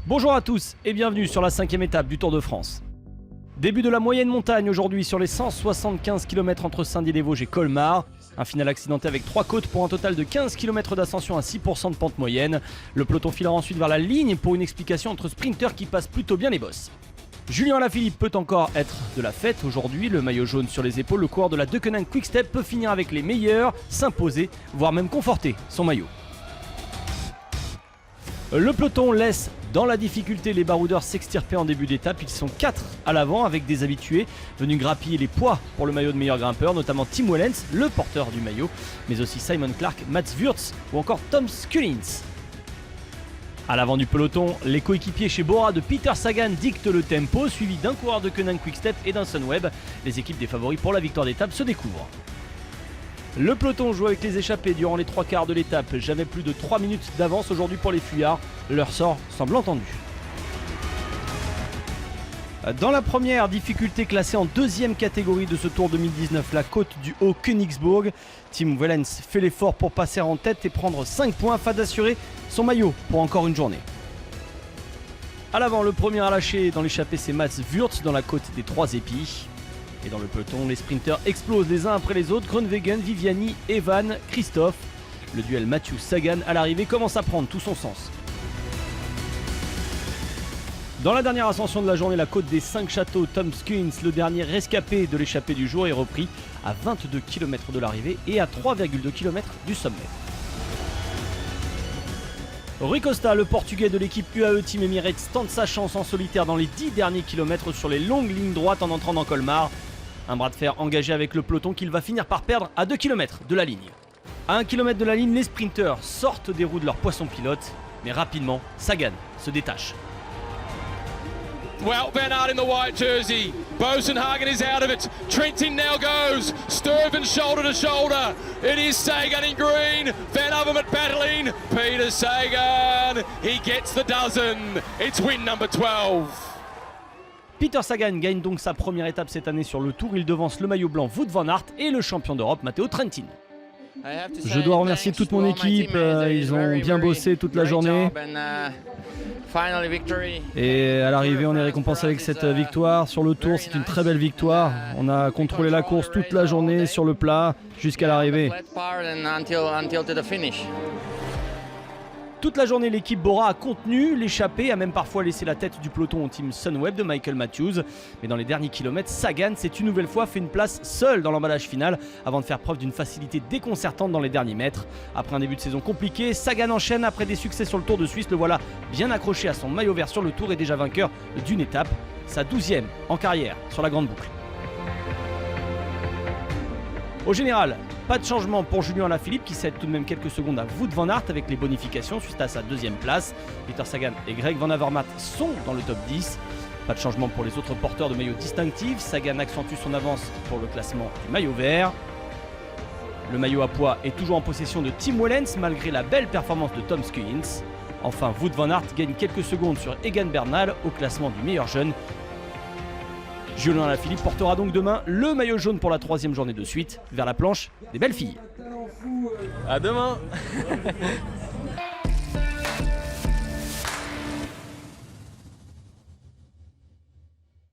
Bonjour à tous et bienvenue sur la 5e étape du Tour de France. Début de la moyenne montagne aujourd'hui sur les 175 km entre Saint-Dié-des-Vosges et Colmar. Un final accidenté avec 3 côtes pour un total de 15 km d'ascension à 6% de pente moyenne. Le peloton filera ensuite vers la ligne pour une explication entre sprinteurs qui passent plutôt bien les bosses. Julien Alaphilippe peut encore être de la fête aujourd'hui, le maillot jaune sur les épaules, le coureur de la Deceuninck Quick-Step peut finir avec les meilleurs, s'imposer, voire même conforter son maillot. Le peloton laisse dans la difficulté les baroudeurs s'extirper en début d'étape. Ils sont 4 à l'avant avec des habitués venus grappiller les poids pour le maillot de meilleur grimpeur, notamment Tim Wellens, le porteur du maillot, mais aussi Simon Clark, Mats Wurz ou encore Tom Scullins. À l'avant du peloton, les coéquipiers chez Bora de Peter Sagan dictent le tempo, suivi d'un coureur de Deceuninck Quick-Step et d'un Sunweb. Les équipes des favoris pour la victoire d'étape se découvrent. Le peloton joue avec les échappés durant les 3 quarts de l'étape. Jamais plus de 3 minutes d'avance aujourd'hui pour les fuyards. Leur sort semble entendu. Dans la première difficulté classée en deuxième catégorie de ce Tour 2019, la côte du Haut-Königsbourg, Tim Wellens fait l'effort pour passer en tête et prendre 5 points afin d'assurer son maillot pour encore une journée. À l'avant, le premier à lâcher dans l'échappée, c'est Mats Wurz dans la côte des 3 épis. Et dans le peloton, les sprinteurs explosent les uns après les autres. Groenewegen, Viviani, Evan, Christophe. Le duel Matthews-Sagan à l'arrivée commence à prendre tout son sens. Dans la dernière ascension de la journée, la côte des 5 châteaux, Tom Scullins, le dernier rescapé de l'échappée du jour, est repris à 22 km de l'arrivée et à 3,2 km du sommet. Rui Costa, le portugais de l'équipe UAE Team Emirates, tente sa chance en solitaire dans les 10 derniers kilomètres sur les longues lignes droites en entrant dans Colmar. Un bras de fer engagé avec le peloton qu'il va finir par perdre à 2 km de la ligne. À 1 km de la ligne, les sprinteurs sortent des roues de leur poisson pilote, mais rapidement, Sagan se détache. Wout van Aert in the white jersey, Bosenhagen is out of it, Trentin now goes, Sturven shoulder to shoulder, it is Sagan in green, Van Avermaet battling, Peter Sagan, he gets the dozen, it's win number 12. Peter Sagan gagne donc sa première étape cette année sur le Tour, il devance le maillot blanc Wout van Aert et le champion d'Europe Matteo Trentin. Je dois remercier toute mon équipe, ils ont bien bossé toute la journée. Et à l'arrivée, on est récompensé avec cette victoire. Sur le Tour, c'est une très belle victoire. On a contrôlé la course toute la journée sur le plat jusqu'à l'arrivée. Toute la journée, l'équipe Bora a contenu l'échappée, a même parfois laissé la tête du peloton au team Sunweb de Michael Matthews. Mais dans les derniers kilomètres, Sagan s'est une nouvelle fois fait une place seul dans l'emballage final avant de faire preuve d'une facilité déconcertante dans les derniers mètres. Après un début de saison compliqué, Sagan enchaîne après des succès sur le Tour de Suisse. Le voilà bien accroché à son maillot vert sur le Tour et déjà vainqueur d'une étape. Sa 12e en carrière sur la grande boucle. Au général, pas de changement pour Julien Alaphilippe qui cède tout de même quelques secondes à Wout van Aert avec les bonifications suite à sa 2e place. Peter Sagan et Greg Van Avermaet sont dans le top 10. Pas de changement pour les autres porteurs de maillots distinctifs. Sagan accentue son avance pour le classement du maillot vert. Le maillot à pois est toujours en possession de Tim Wellens malgré la belle performance de Tom Scullins. Enfin, Wout van Aert gagne quelques secondes sur Egan Bernal au classement du meilleur jeune. Julien Alaphilippe portera donc demain le maillot jaune pour la 3e journée de suite vers la planche des belles filles. À demain.